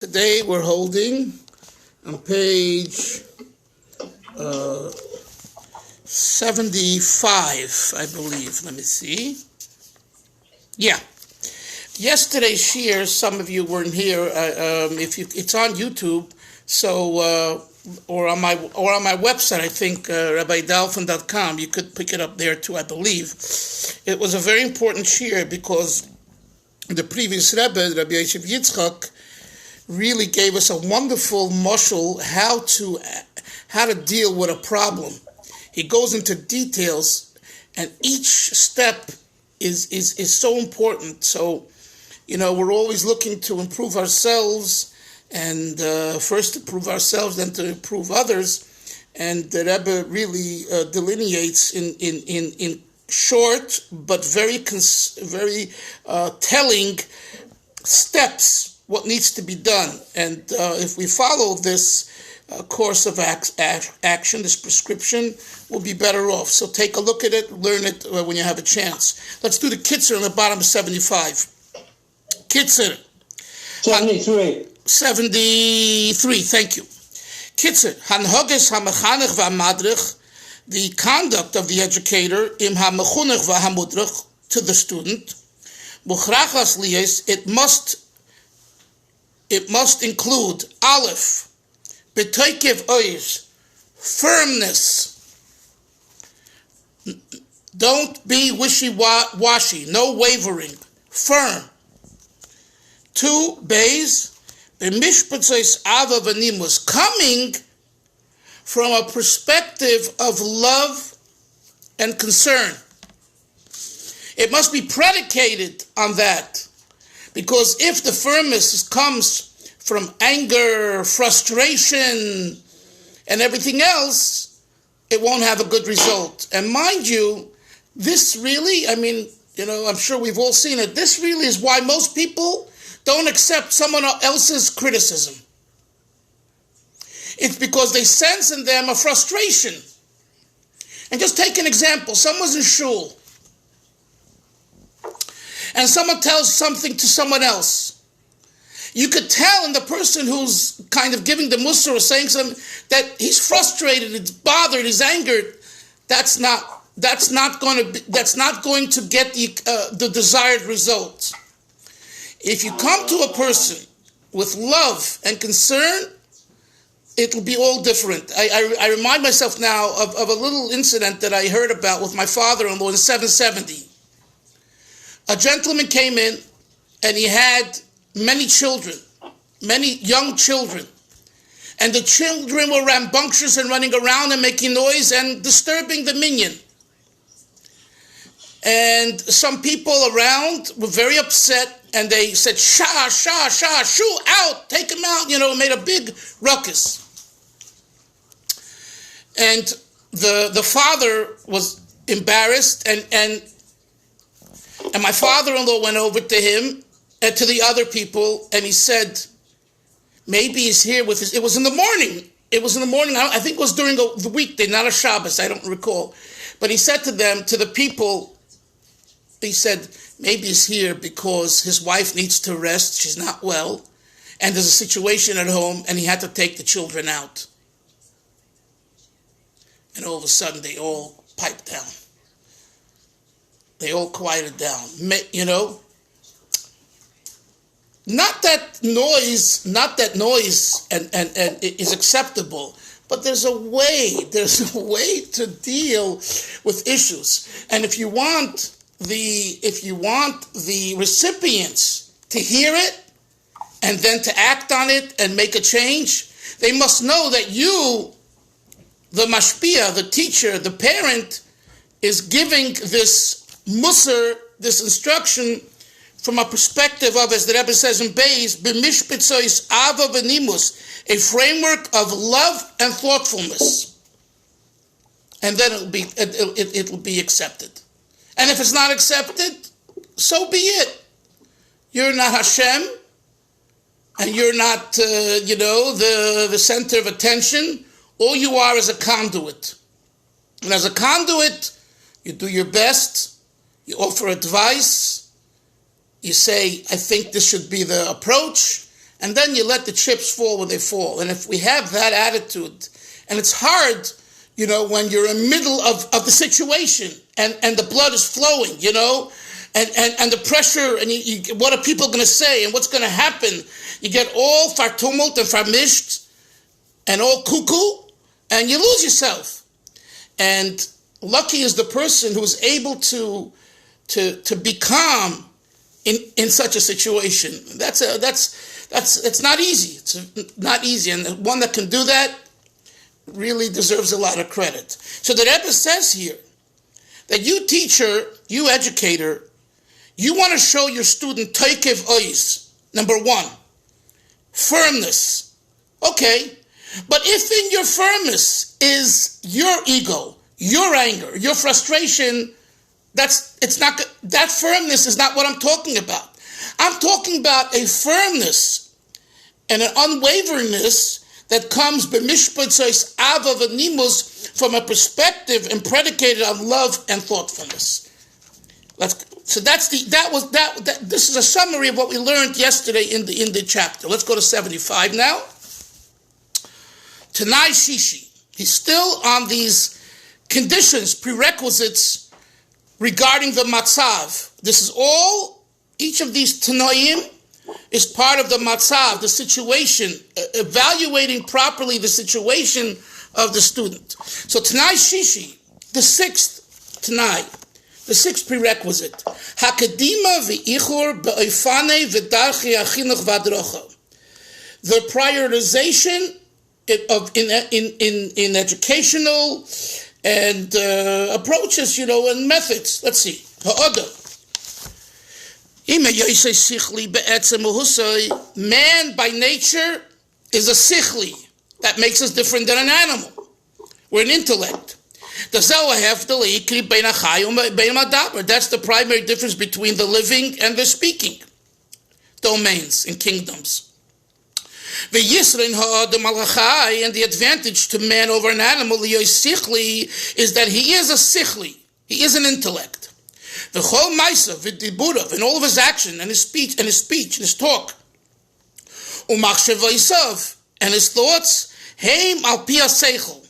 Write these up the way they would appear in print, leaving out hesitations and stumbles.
Today we're holding on page 75, I believe. Let me see. Yeah. Yesterday's shir, some of you weren't here. It's on YouTube, so or on my website, I think RabbiDalfin.com. You could pick it up there too, I believe. It was a very important shir because the previous Rebbe, Rabbi Yosef Yitzchak, really gave us a wonderful mashal how to deal with a problem. He goes into details, and each step is so important. So, we're always looking to improve ourselves, and first to improve ourselves, then to improve others. And the Rebbe really delineates in short but very telling steps what needs to be done. And if we follow this course of action, this prescription, we'll be better off. So take a look at it, learn it when you have a chance. Let's do the Kitzer on the bottom of 75. Kitzer. 73, thank you. Kitzer. Hanhoges ha-mechanech va-madrich, the conduct of the educator, im ha-mechunech va-hamudrich, to the student, buchrachas liyes, it must include Aleph, betoikev oiz, firmness. Don't be wishy-washy, no wavering, firm. 2, Beis, b'mishpatzos ava v'nimus, coming from a perspective of love and concern. It must be predicated on that. Because if the firmness comes from anger, frustration, and everything else, it won't have a good result. And mind you, this really, I'm sure we've all seen it, this really is why most people don't accept someone else's criticism. It's because they sense in them a frustration. And just take an example. Someone's in shul, and someone tells something to someone else. You could tell in the person who's kind of giving the mussar or saying something that he's frustrated, he's bothered, he's angered. That's not going to get the desired result. If you come to a person with love and concern, it'll be all different. I remind myself now of a little incident that I heard about with my father-in-law in 770. A gentleman came in, and he had many young children. And the children were rambunctious and running around and making noise and disturbing the minyan. And some people around were very upset, and they said, shah, shoo, out, take him out, made a big ruckus. And the father was embarrassed, and my father-in-law went over to him and to the other people, and he said, maybe he's here with his... It was in the morning. I think it was during the weekday, not a Shabbos, I don't recall. But he said to them, to the people, he said, maybe he's here because his wife needs to rest, she's not well, and there's a situation at home, and he had to take the children out. And all of a sudden, they all piped down. They all quieted down, Not that noise and is acceptable, but there's a way to deal with issues. And if you want the recipients to hear it and then to act on it and make a change, they must know that you, the mashpia, the teacher, the parent, is giving this Musar, this instruction, from a perspective of, as the Rebbe says in Beis, b'mishpitzois ava v'nimus, a framework of love and thoughtfulness, and then it'll be accepted. And if it's not accepted, so be it. You're not Hashem, and you're not, the center of attention. All you are is a conduit, and as a conduit, you do your best. You offer advice, you say, I think this should be the approach, and then you let the chips fall where they fall. And if we have that attitude, and it's hard, when you're in the middle of the situation and the blood is flowing, and the pressure, and you, what are people going to say, and what's going to happen? You get all fartumult and farmished and all cuckoo, and you lose yourself. And lucky is the person who is able to be calm in such a situation. It's not easy. It's not easy, and one that can do that really deserves a lot of credit. So the Rebbe says here that you teacher, you educator, you want to show your student toikev ois. Number one, firmness. Okay, but if in your firmness is your ego, your anger, your frustration, that firmness is not what I'm talking about. I'm talking about a firmness and an unwaveringness that comes b'mishpatzos ava v'nimus from a perspective and predicated on love and thoughtfulness. This is a summary of what we learned yesterday in the chapter. Let's go to 75 now. Tanai Shishi. He's still on these conditions, prerequisites regarding the matzav. This is all, each of these Tanoim is part of the matzav, the situation, evaluating properly the situation of the student. So Tanai Shishi, the sixth Tanai, the sixth prerequisite, Hakadima v'ichur be'oifane v'darchi HaChinuch v'adrocha. The prioritization in educational and approaches, and methods. Let's see. Ha'odah. Man by nature is a sichli. That makes us different than an animal. We're an intellect. That's the primary difference between the living and the speaking domains and kingdoms. And the advantage to man over an animal is that he is a sichli. He is an intellect. The whole Maisa, v'diburav, in all of his action and his speech and his talk, umachshavaisav, and his thoughts, heim al pi seichel.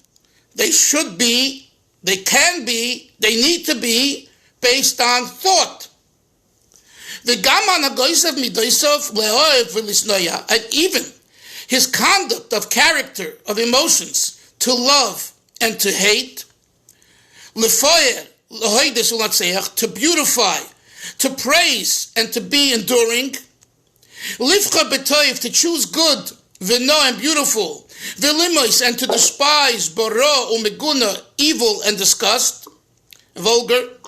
They should be, they can be, they need to be based on thought. The gaman agoisav midoisav leoev v'lisnoya, and even his conduct of character, of emotions, to love and to hate, lefoyer, to beautify, to praise, and to be enduring. Livcha b'toiv, to choose good, v'no, and beautiful. V'limois, and to despise, boro, umeguna, evil and disgust, vulgar.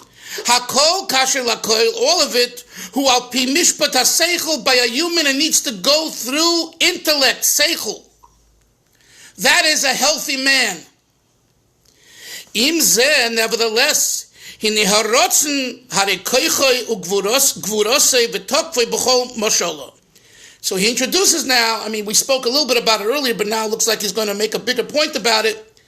Hakol kasher lakoil, all of it, who al pi mishpat ha-seichel, by a human, and needs to go through intellect, seichel. That is a healthy man. Im zeh, nevertheless, so he introduces now, we spoke a little bit about it earlier, but now it looks like he's going to make a bigger point about it.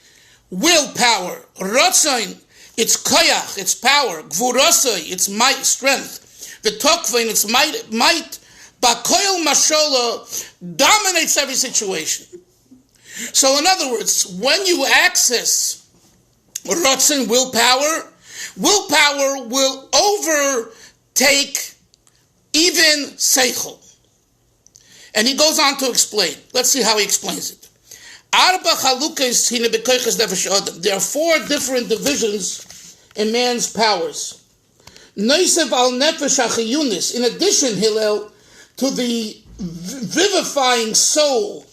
Willpower. Rotzain, it's koyach, it's power. Gvurosai, it's might, strength. The tokvain, it's might. Bakoil mashola dominates every situation. So in other words, when you access Rotzain, willpower will overtake even seichel. And he goes on to explain. Let's see how he explains it. There are four different divisions in man's powers. In addition, Hillel, to the vivifying soul,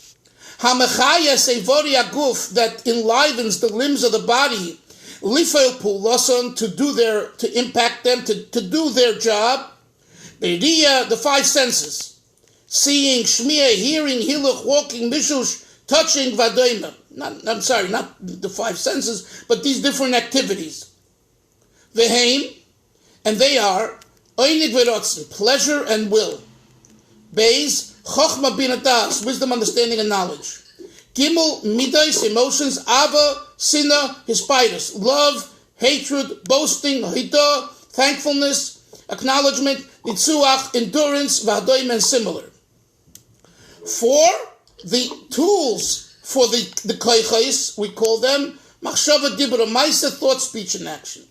that enlivens the limbs of the body, to impact them, to do their job. The five senses: seeing, shmiya, hearing, hiluch, walking, mishush, touching, vadoima. Not the five senses, but these different activities. Veheim, and they are oinig verotzen, pleasure and will. Beis, chochma binatas, wisdom, understanding, and knowledge. Gimel, midas, emotions. Ava, sinna, hispitis, love, hatred, boasting, hita, thankfulness, acknowledgement, nitzuach, endurance, vadoim, and similar. For the tools for the koichos, we call them machshava dibur ma'aseh, thought, speech, and action.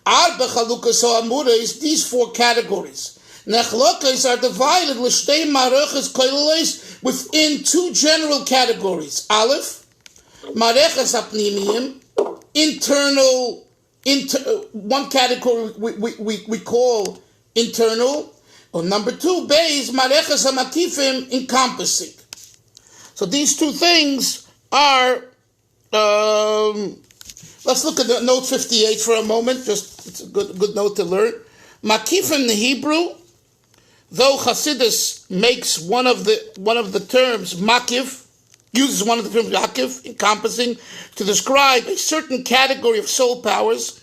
Arba chalukas ha'amuros, these four categories. Nechlokos are divided l'shtei mareches kolelos within two general categories. Aleph, mareches apnimiyim, internal. One category we call internal, or number two, beis mareches hamakifim, encompassing. So these two things are. Let's look at the note 58 for a moment. Just it's a good note to learn. Makifim in the Hebrew, though Chassidus makes one of the terms makif, uses one of the terms makif, encompassing, to describe a certain category of soul powers,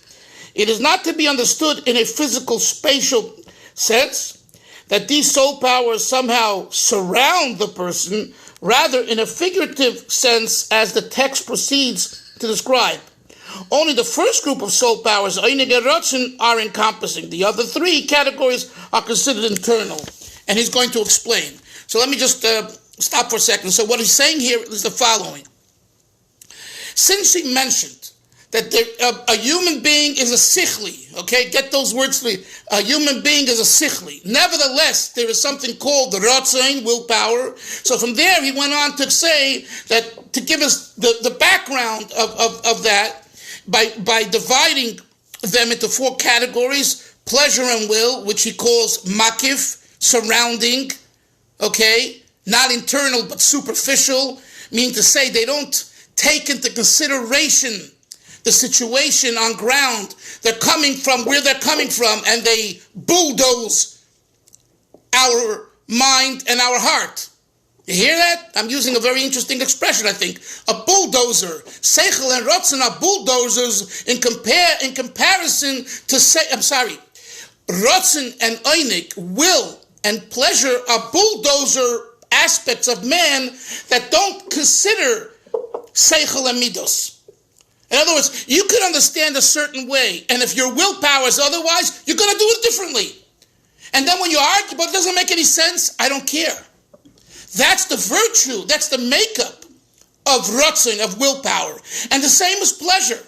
it is not to be understood in a physical, spatial sense that these soul powers somehow surround the person, rather in a figurative sense as the text proceeds to describe. Only the first group of soul powers, Einig and Ratzin, are encompassing. The other three categories are considered internal. And he's going to explain. So let me just stop for a second. So what he's saying here is the following. Since he mentioned that a human being is a sichli, okay, get those words for me. A human being is a sichli. Nevertheless, there is something called the Ratzin, willpower. So from there he went on to say that, to give us the background of that, by dividing them into four categories: pleasure and will, which he calls makif, surrounding, okay, not internal but superficial, meaning to say they don't take into consideration the situation on ground. They're coming from where they're coming from, and they bulldoze our mind and our heart. You hear that? I'm using a very interesting expression, I think. A bulldozer. Seichel and Ratzin are bulldozers in comparison to Ratzin and Einik, will and pleasure, are bulldozer aspects of man that don't consider Seichel and Midos. In other words, you could understand a certain way, and if your willpower is otherwise, you're going to do it differently. And then when you argue, but it doesn't make any sense, I don't care. That's the virtue, that's the makeup of Ratzin, of willpower. And the same is pleasure.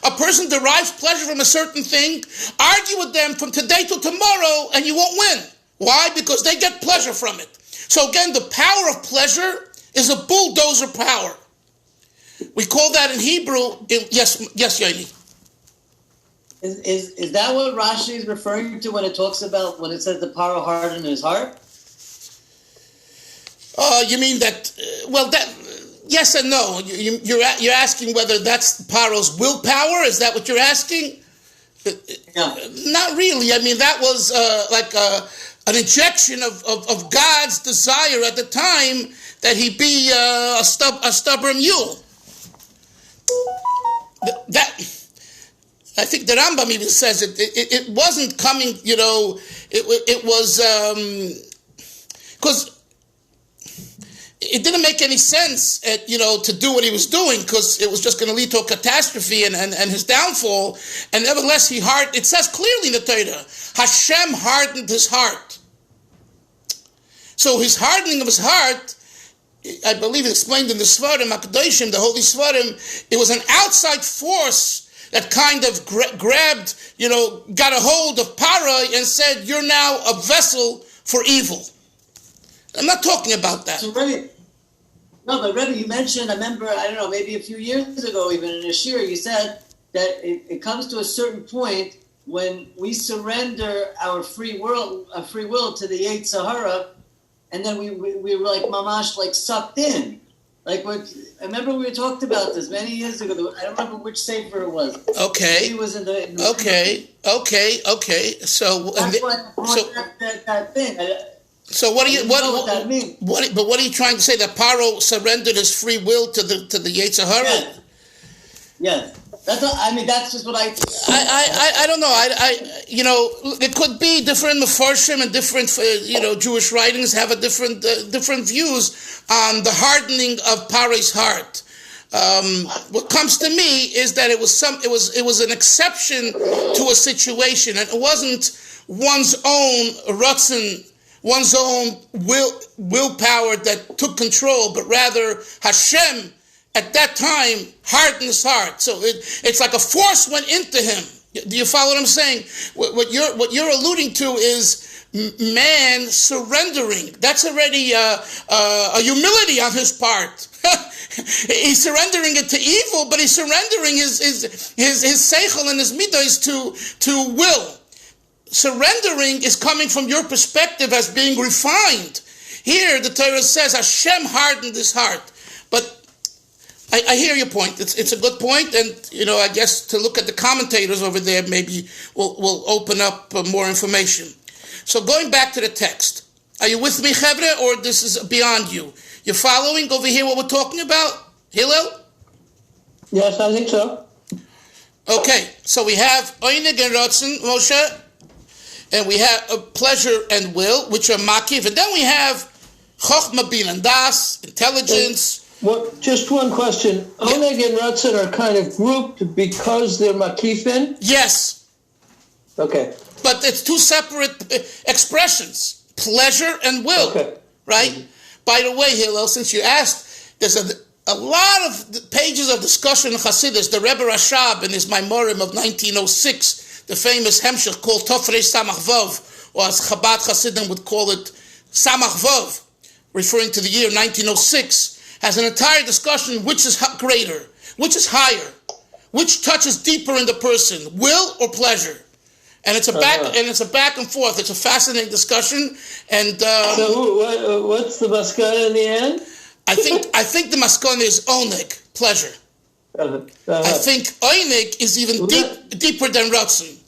A person derives pleasure from a certain thing, argue with them from today till tomorrow, and you won't win. Why? Because they get pleasure from it. So again, the power of pleasure is a bulldozer power. We call that in Hebrew, yes, Yaini. Is that what Rashi is referring to when it says the paro hardened his heart? You mean that? That yes and no. You're asking whether that's Paro's willpower. Is that what you're asking? No. Not really. I mean, that was like an injection of God's desire at the time that he be a stubborn mule. That I think the Rambam even says it wasn't coming. It was because. It didn't make any sense, to do what he was doing, because it was just going to lead to a catastrophe and his downfall. And nevertheless, it says clearly in the Torah, Hashem hardened his heart. So his hardening of his heart, I believe it's explained in the Svarim, HaKadoshim, the Holy Svarim, it was an outside force that kind of grabbed, got a hold of Paroi and said, you're now a vessel for evil. I'm not talking about that. So, Rebbe, you mentioned, I remember, I don't know, maybe a few years ago, even in a shir, you said that it comes to a certain point when we surrender our free will to the Yetzer Hara, and then we were like mamash, like sucked in. Like I remember we talked about this many years ago. I don't remember which sefer it was. Okay. He was in the Okay. So that's that thing. So what do you what that means? But what are you trying to say? That Paro surrendered his free will to the Yetzer Hara? Yes. That's just what I don't know. It could be different mefarshim and different Jewish writings have a different views on the hardening of Paro's heart. What comes to me is that it was an exception to a situation, and it wasn't one's own Ratzin one's own willpower that took control, but rather Hashem at that time hardened his heart. So it's like a force went into him. Do you follow what I'm saying? What you're alluding to is man surrendering. That's already a humility on his part. He's surrendering it to evil, but he's surrendering his seichel and his midos to will. Surrendering is coming from your perspective as being refined. Here, the Torah says Hashem hardened his heart. But I hear your point. It's a good point, and I guess to look at the commentators over there, maybe will open up more information. So going back to the text, are you with me, Chevre, or this is beyond you? You're following over here what we're talking about, Hillel? Yes, I think so. Okay, so we have Oinig and Ratzon, Moshe, and we have pleasure and will, which are Makiv, and then we have Chochma, Bin, and Das, intelligence. Just one question. Oneg and Ratzon are kind of grouped because they're Makifin? Yes. Okay. But it's two separate expressions, pleasure and will, okay. Right? Mm-hmm. By the way, Hillel, since you asked, there's a lot of pages of discussion in Hasidus. The Rebbe Rashab in his Maimorim of 1906, the famous Hemshech called Tofrei Samach Vov, or as Chabad Hasidim would call it, Samach Vov, referring to the year 1906, has an entire discussion which is greater, which is higher, which touches deeper in the person, will or pleasure. And it's a back and forth. It's a fascinating discussion. And so, what's the maskana in the end? I think the maskana is oneg, pleasure. I think oinig is even deeper than ratzon.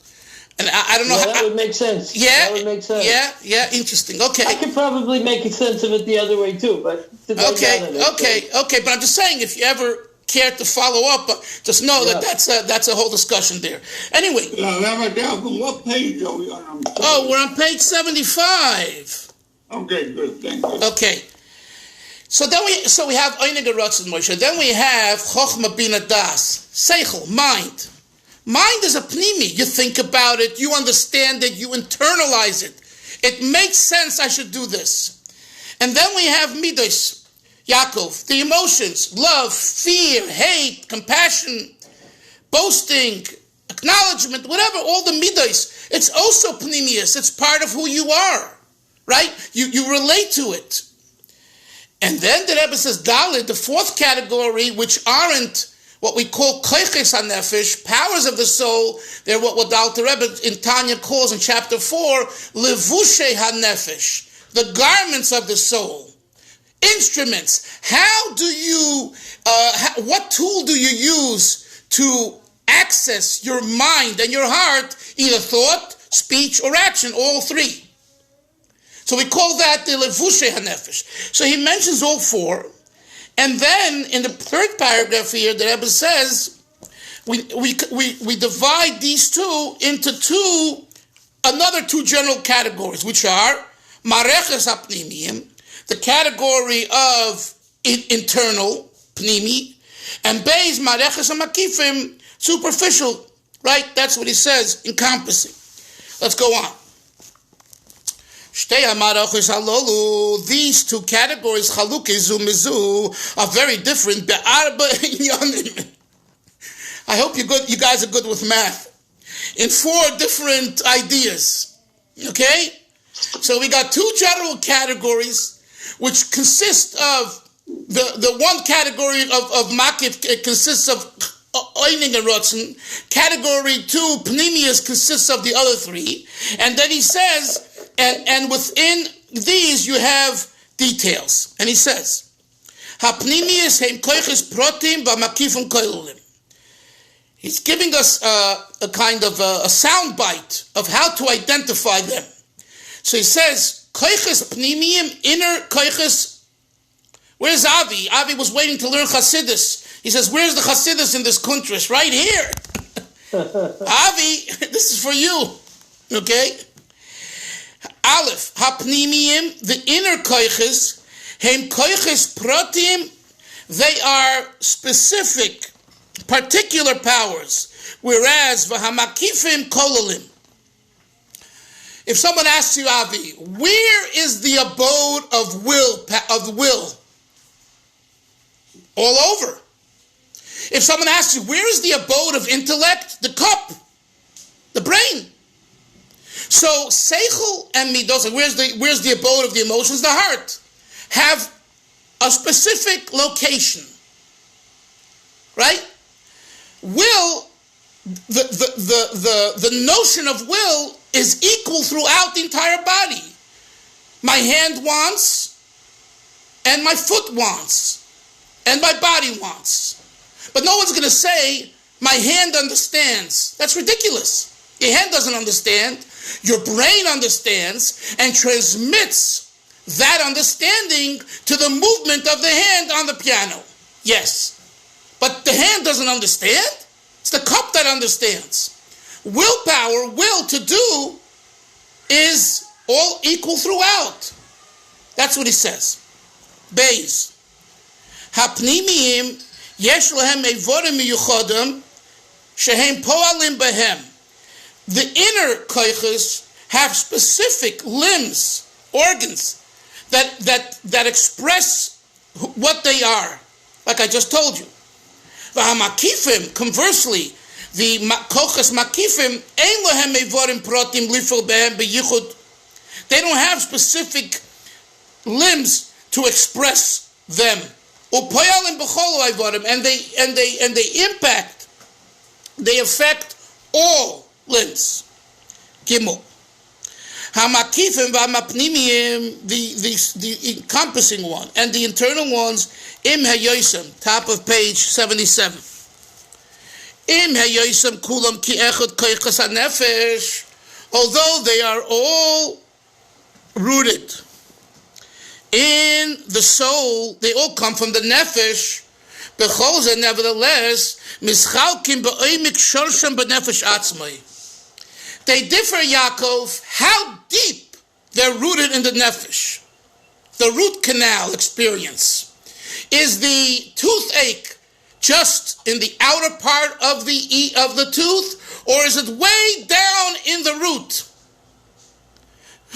And I don't know how... That would make sense. Yeah? That would make sense. Yeah, interesting. Okay. I could probably make sense of it the other way too, but... Okay, but I'm just saying, if you ever care to follow up, just know that that's a whole discussion there. Anyway. What page are we on? Oh, we're on page 75. Okay, good. Thank you. Okay. So we have Oinig and Ratzon, Moshe. Then we have Chochma, Bina, Das, Seichel, mind. Mind is a pnimi. You think about it, you understand it, you internalize it. It makes sense I should do this. And then we have midos, Yaakov, the emotions, love, fear, hate, compassion, boasting, acknowledgement, whatever, all the midos. It's also pnimius. It's part of who you are, right? You relate to it. And then the Rebbe says, Dalit, the fourth category, which aren't what we call koiches hanefesh, powers of the soul. They're what the Alter Rebbe in Tanya calls in chapter 4, levushe hanefesh, the garments of the soul, instruments. How do you, what tool do you use to access your mind and your heart, either thought, speech, or action, all three? So we call that the levushe hanefesh. So he mentions all four. And then in the third paragraph here, the Rebbe says, we divide these two into another two general categories, which are mareches hapnimiyim, the category of internal, pnimi, and beis mareches hamakifim, superficial, right? That's what he says, encompassing. Let's go on. These two categories, are very different. I hope you guys are good with math. In four different ideas. Okay? So we got two general categories, which consist of the one category of makif consists of oining and rotzen. Category 2, pnimius, consists of the other three. And then he says, and within these you have details. And he says, Hapnimius heim koiches protim v'makifim koilulim. He's giving us a kind of a sound bite of how to identify them. So he says, koiches pnimiyim, inner koiches. Where's Avi? Avi was waiting to learn Hasidus. He says, where's the Hasidus in this kuntres? Right here. Avi, this is for you. Okay? Aleph, hapnimiyim, the inner koiches, heim koiches protim, they are specific, particular powers, whereas v'hamakifim kololim, If someone asks you, Avi, where is the abode of will? All over. If someone asks you, where is the abode of intellect? The cup, the brain. So seichel and midos, where's the abode of the emotions? The heart, have a specific location, right? Will, the notion of will is equal throughout the entire body. My hand wants, and my foot wants, and my body wants. But no one's going to say, my hand understands. That's ridiculous. Your hand doesn't understand. Your brain understands and transmits that understanding to the movement of the hand on the piano. Yes. But the hand doesn't understand. It's the cup that understands. Willpower, will to do, is all equal throughout. That's what he says. Beis. Hapnimiyim yesh lehem evorim miyuchodim shehem poalim behem. The inner koiches have specific limbs, organs, that express what they are, like I just told you. V'hamakifim, conversely, the koiches makifim ein lehem evorim protim lifel behem beyichud. They don't have specific limbs to express them. Upoyalim b'chol evorim, and they impact, they affect all limbs. Gimel. Hamakifim v'hamapnimiyim, the encompassing one, and the internal ones, im hayosim, top of page 77. Im hayosim kulam ki echad koiches hanefesh, although they are all rooted in the soul, they all come from the nefesh. Bechol ze, nevertheless, mischalkim ba'oimik shorsham b'nefesh atzmai. They differ, Yaakov, how deep they're rooted in the nefesh. The root canal experience. Is the toothache just in the outer part of the tooth, or is it way down in the root?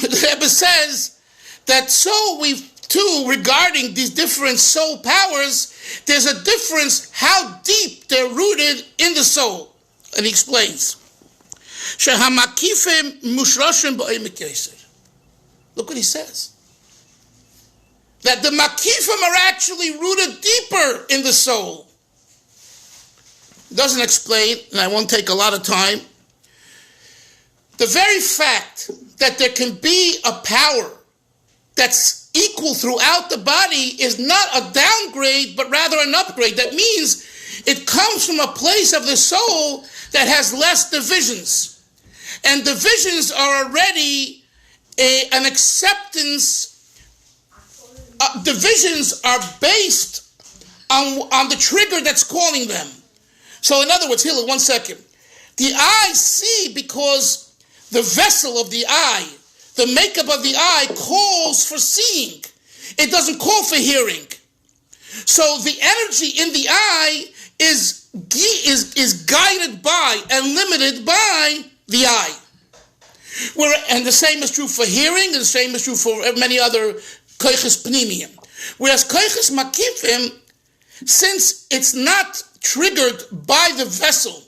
The Rebbe says that so we too, regarding these different soul powers, there's a difference how deep they're rooted in the soul. And he explains. Look what he says. That the makifim are actually rooted deeper in the soul. He doesn't explain, and I won't take a lot of time. The very fact that there can be a power that's equal throughout the body is not a downgrade, but rather an upgrade. That means it comes from a place of the soul that has less divisions. And divisions are already an acceptance. Divisions are based on the trigger that's calling them. So in other words, Hillel, 1 second. The eye see because the vessel of the eye, the makeup of the eye calls for seeing. It doesn't call for hearing. So the energy in the eye is guided by and limited by the eye. And the same is true for hearing, and the same is true for many other koiches pnimiyim. Whereas koiches makifim, since it's not triggered by the vessel,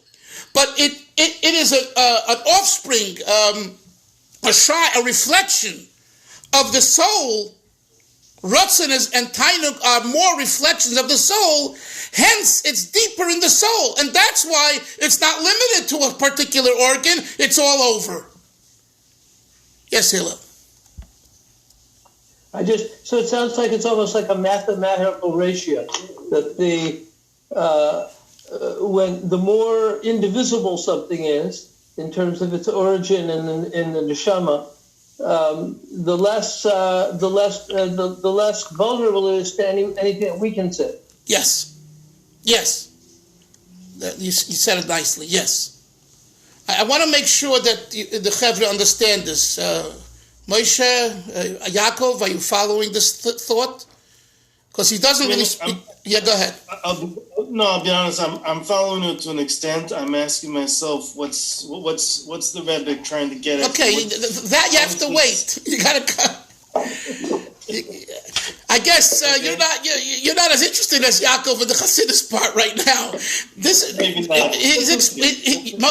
but it is an offspring, a reflection of the soul. Ratzon and Tainuk are more reflections of the soul, hence it's deeper in the soul. And that's why it's not limited to a particular organ, it's all over. Yes, Hillel. So it sounds like it's almost like a mathematical ratio, that when the more indivisible something is, in terms of its origin in the neshama, the less vulnerable it is to anything that weakens it. Yes. You said it nicely. Yes. I want to make sure that the Chevra understand this. Moshe, Yaakov, are you following this thought? Because he doesn't really speak. Yeah, go ahead. I'll be honest. I'm following it to an extent. I'm asking myself, what's the Rebbe trying to get at? Okay, that you have to wait. You gotta. I guess you're not as interested as Yaakov in the Chassidus part right now.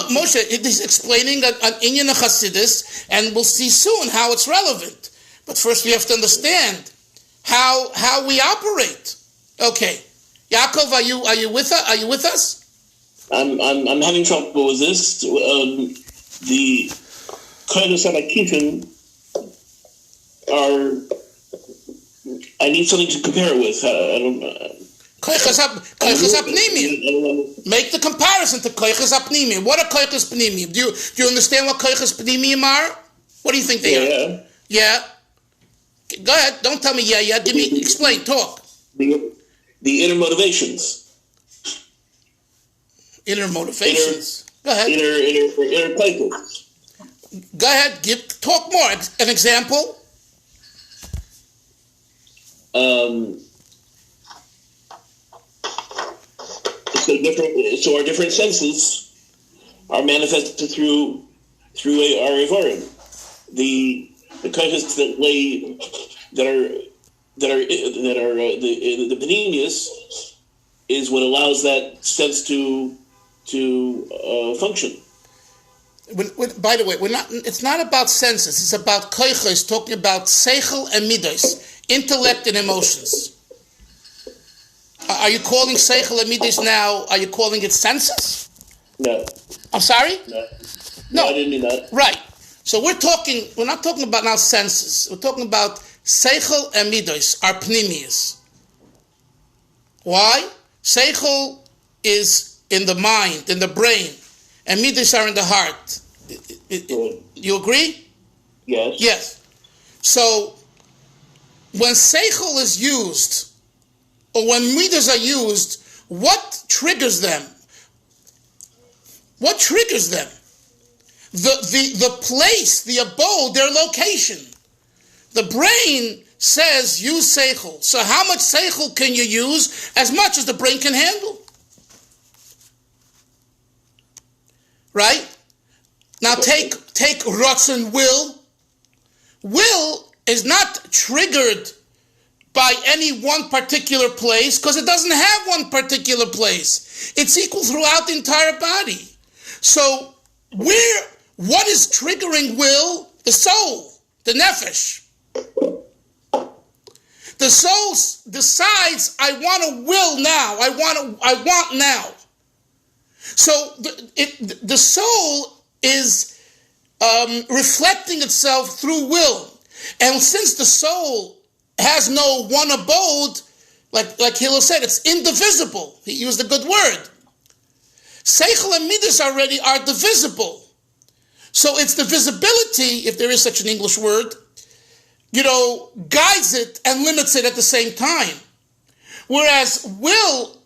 Moshe is explaining an inyan of Chassidus, and we'll see soon how it's relevant. But first, we have to understand how we operate. Okay, Yaakov, are you with us? Are you with us? I'm having trouble with this. The Kodesh HaKishin are. I need something to compare it with. I don't know. Koiches Apnimim. Make the comparison to Koiches Apnimim. What are Koiches Apnimim? Do you understand what Koiches Apnimim are? What do you think they are? Yeah. Go ahead. Don't tell me yeah. Give me, explain, talk. The inner motivations. Inner motivations. Go ahead. Inner cycles. Go ahead. Talk more. An example. So our different senses are manifested through our Ivarim. The koiches that are the Panemius is what allows that sense to function. By the way, it's not about senses. It's about koiches, talking about seichel and midos, intellect and emotions. Are you calling seichel and midos now? Are you calling it senses? No. I'm sorry? No, I didn't mean that. Right. So we're not talking about now senses. We're talking about seichel and midos, our pnimius. Why? Seichel is in the mind, in the brain, and midos are in the heart. You agree? Yes. Yes. So when seichel is used, or when midos are used, what triggers them? What triggers them? The place, the abode, their location. The brain says use seichel. So how much seichel can you use? As much as the brain can handle. Right? Now take Ratzon will. Will is not triggered by any one particular place because it doesn't have one particular place. It's equal throughout the entire body. So what is triggering will? The soul, the nefesh. The soul decides, I want to will now. I want now. So the soul is reflecting itself through will. And since the soul has no one abode, like Hillel said, it's indivisible. He used a good word. Seichel and midas already are divisible. So it's the visibility, if there is such an English word, guides it and limits it at the same time. Whereas will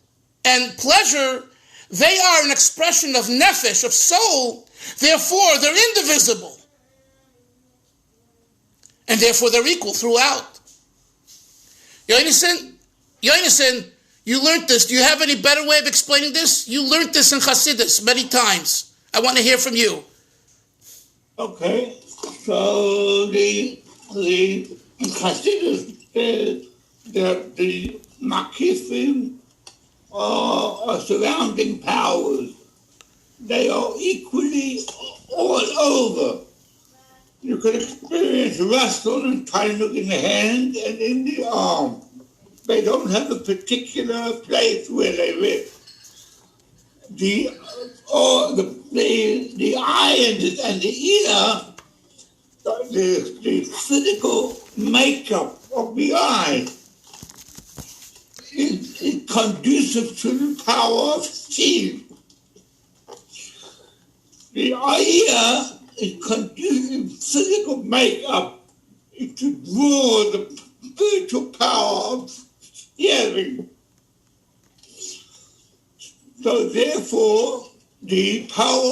and pleasure, they are an expression of nefesh, of soul, therefore they're indivisible. And therefore they're equal throughout. Yonason, you learned this. Do you have any better way of explaining this? You learned this in Chassidus many times. I want to hear from you. Okay, so the Chassidus said that the Makifim are surrounding powers. They are equally all over. You can experience Ratzon and HaChinuch in the hand and in the arm. They don't have a particular place where they live. The eye and the ear, the physical makeup of the eye is conducive to the power of seeing. The ear is conducive physical makeup to draw the spiritual power of hearing. So therefore, the power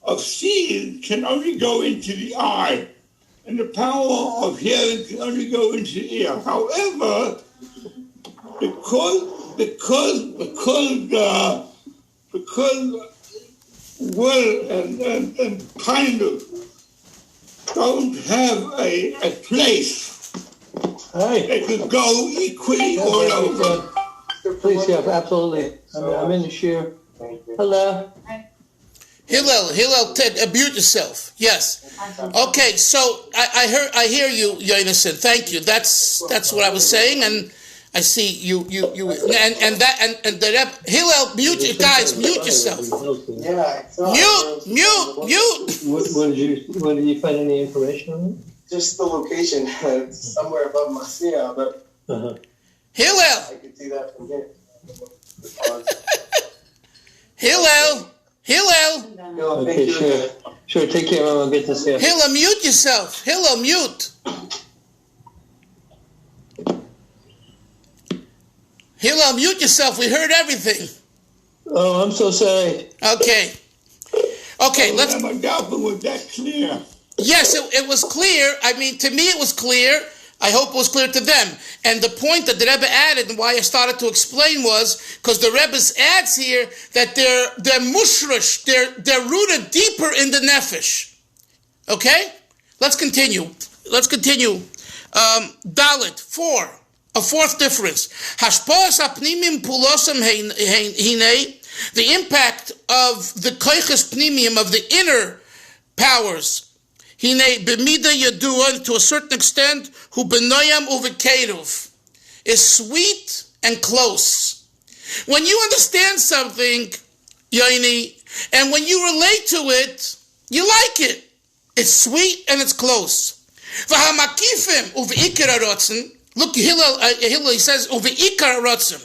of seeing can only go into the eye. and the power of hearing can only go into the ear. However, because will and kind of don't have a place, they could go equally all over. Please, yeah, absolutely. I'm in the share. Hello. Hillel, mute yourself. Yes. Okay, so I hear you, Yonason. Thank you. That's what I was saying, and I see you and the Rebbe, Hillel, mute guys, mute yourself. Yeah. Mute. What did you find any information on it? Just the location. It's somewhere above Marcia, but Hillel. I could see that from here. Hillel. No, Okay, sure. Take care. I'll get this here. Hillel, mute yourself. Hillel, mute. Hillel, mute yourself. We heard everything. Oh, I'm so sorry. Okay, let's... My doubting was that clear. Yes, it was clear. I mean, to me it was clear. I hope it was clear to them. And the point that the Rebbe added and why I started to explain was because the Rebbe adds here that they're mushrush, they're rooted deeper in the nefesh. Okay? Let's continue. Dalit, 4. A fourth difference. Hashpos apnimim pulosam hine, the impact of the koiches pnimim, of the inner powers, hine b'mida yadua, to a certain extent, hu benoyam uvekeruv, is sweet and close. When you understand something, Yoini, and when you relate to it, you like it. It's sweet and it's close. V'hamakifim uveikar arotzen. Look, Hillel, he says, uveikar arotzen.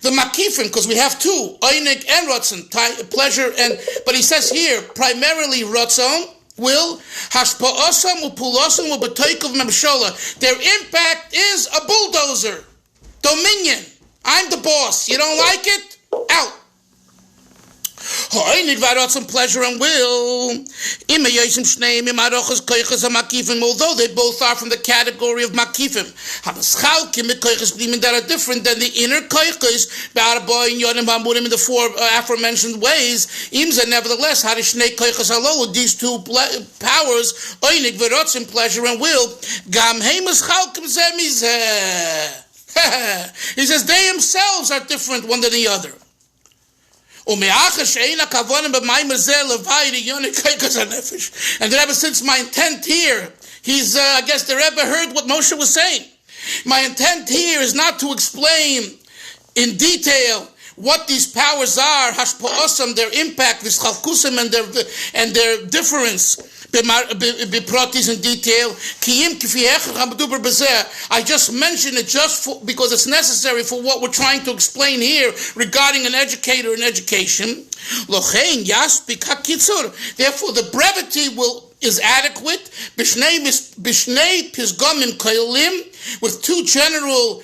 The makifim, because we have two, oinik and rotzen, pleasure, but he says here, primarily rotzon, will, hashpa'osam upulosam ubetoikov memshola. Their impact is a bulldozer, dominion. I'm the boss. You don't like it? Out. Pleasure and will. Although they both are from the category of makifim, that are different than the inner koiches, in the four aforementioned ways. Nevertheless, these two powers, pleasure and will, he says they themselves are different one than the other. And the Rebbe, since my intent here, I guess the Rebbe heard what Moshe was saying. My intent here is not to explain in detail what these powers are, hashpa'osam, their impact, v'schalkusam, and their difference, b'pratis in detail. I just mention it because it's necessary for what we're trying to explain here regarding an educator and education. Therefore, the brevity is adequate. With two general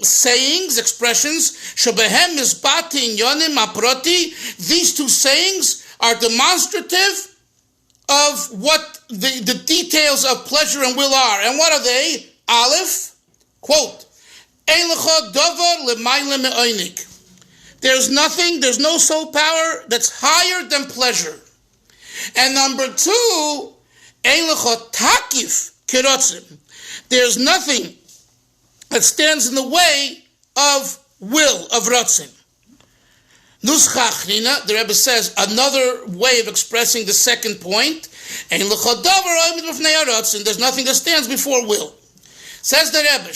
sayings, expressions. These two sayings are demonstrative of what the details of pleasure and will are. And what are they? Aleph, quote, there's no soul power that's higher than pleasure. And number 2, there's nothing that stands in the way of will, of ratzin. The Rebbe says, another way of expressing the second point, there's nothing that stands before will. Says the Rebbe,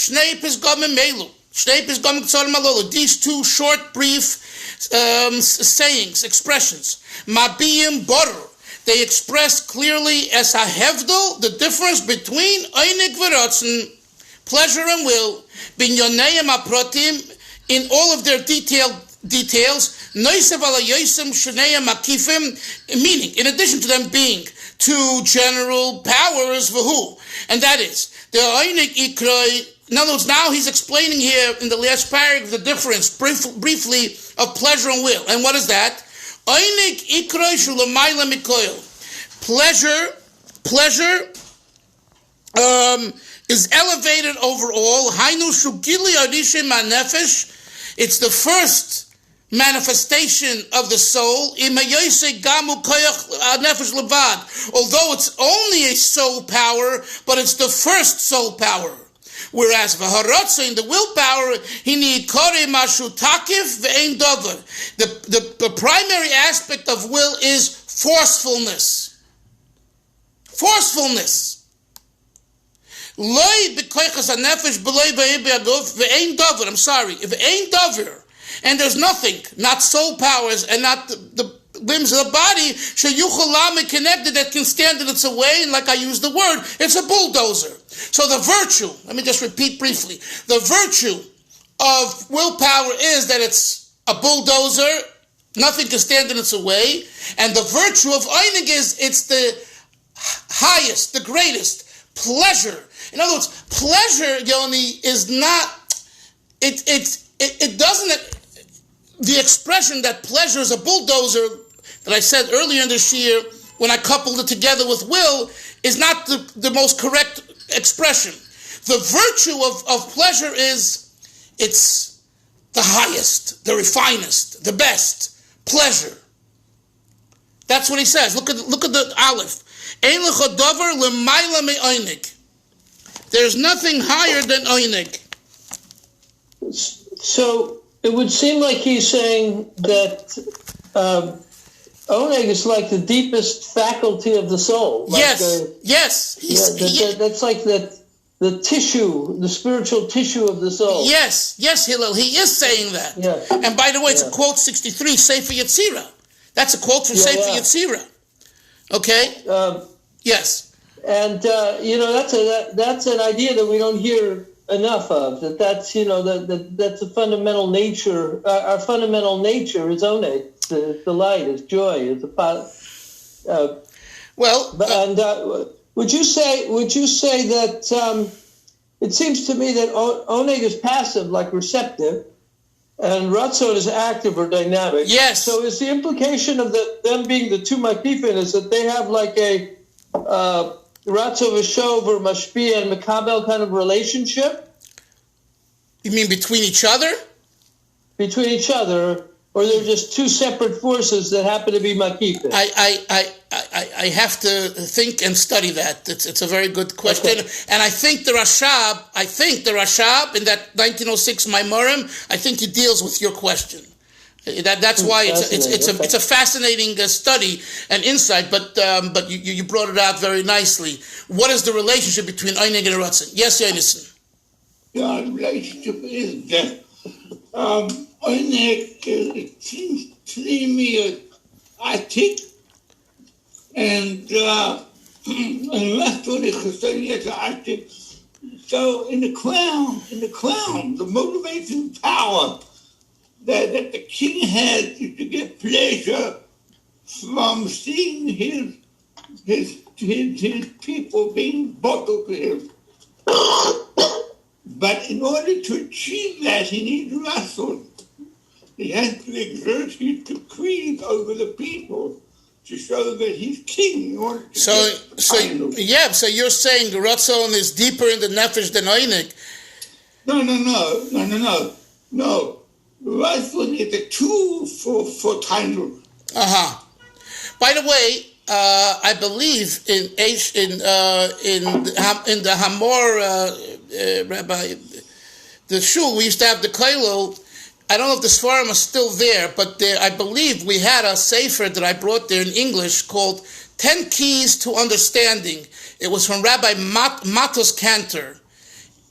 these two short, brief sayings, expressions, mabiyim borur, they express clearly as a hevdel, the difference between einik v'ratzin, pleasure and will, binyoneim aprotim, in all of their details, meaning, in addition to them being two general powers, and that is, the einik ikroi. In other words, now he's explaining here in the last paragraph the difference, briefly, of pleasure and will. And what is that? Einik ikroi shulamayla mikoil. Pleasure is elevated over all. Hainu shugili arishim nefesh. It's the first manifestation of the soul. Although it's only a soul power, but it's the first soul power. Whereas v'harotza, in the willpower, he need kore mashu takif ve'ein dover. The primary aspect of will is forcefulness. Forcefulness. Loi b'koichas hanefesh b'loi b'aguf ve'ein dover. I'm sorry, if ve'ein dover, and there's nothing, not soul powers and not the limbs of the body, sheyuchalami connected, that can stand in its way, and like I used the word, it's a bulldozer. So the virtue, let me just repeat briefly, the virtue of willpower is that it's a bulldozer, nothing can stand in its way, and the virtue of einig is it's the highest, the greatest pleasure. In other words, pleasure, Yoni, is not, it doesn't, the expression that pleasure is a bulldozer that I said earlier in this year, when I coupled it together with will, is not the most correct expression. The virtue of pleasure is, it's the highest, the refinest, the best pleasure. That's what he says. Look at the aleph. Ein lecha davar l'mayla me'oinig. There's nothing higher than oinig. So it would seem like he's saying that oneg is like the deepest faculty of the soul. Like yes. That's like the tissue, the spiritual tissue of the soul. Yes, Hillel, he is saying that. Yeah. And by the way, it's a quote 63, Sefer Yetzirah. That's a quote from Sefer Yetzirah. Okay? Yes. And that's an idea that we don't hear enough of. That's a fundamental nature. Our fundamental nature is oneg. It's the light. It's joy. It's a would you say that it seems to me that oneg is passive, like receptive, and ratzon is active or dynamic? Yes. So is the implication of them being the two makifin is that they have like a Ratzon v'shov or mashpia and makabel kind of relationship? You mean between each other? Between each other, or they're just two separate forces that happen to be makifin? I have to think and study that. It's a very good question, okay. And I think the Rashab in that 1906 Maimarim, I think he deals with your question. That's why it's a fascinating study and insight. But you brought it out very nicely. What is the relationship between Einig and Ratzon? Yes, Yonason. Yeah, the relationship is that Einig seems to me atik, and Ratzon is atik. So in the crown, the motivation power that the king has is to get pleasure from seeing his people being bottled to him. But in order to achieve that, he needs ratzon. He has to exert his decrees over the people to show that he's king. In order to so you're saying the ratzon is deeper in the nefesh than Einig? No. Ratzon is a tool for Tainuk. By the way, I believe in the Hamor Rabbi, the shul we used to have the Klolei. I don't know if the Svarim are still there, but I believe we had a sefer that I brought there in English called 10 Keys to Understanding. It was from Rabbi Matos Cantor.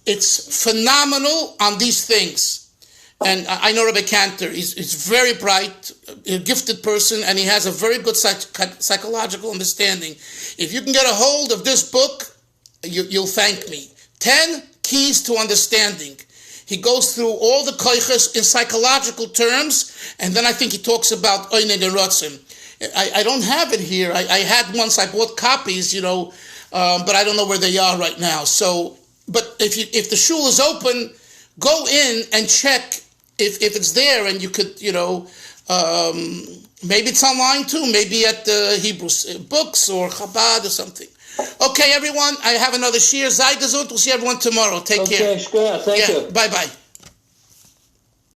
It's phenomenal on these things. And I know Rebbe Cantor. He's very bright, a gifted person, and he has a very good psychological understanding. If you can get a hold of this book, you'll thank me. 10 Keys to Understanding. He goes through all the koiches in psychological terms, and then I think he talks about Einig and Ratzon. I don't have it here. I had once. I bought copies, but I don't know where they are right now. So, but if the shul is open, go in and check if it's there, and you could, maybe it's online too, maybe at the Hebrew books or Chabad or something. Okay, everyone. I have another Shir Zaygesund. We'll see everyone tomorrow. Take care. Okay, thank you. Bye-bye.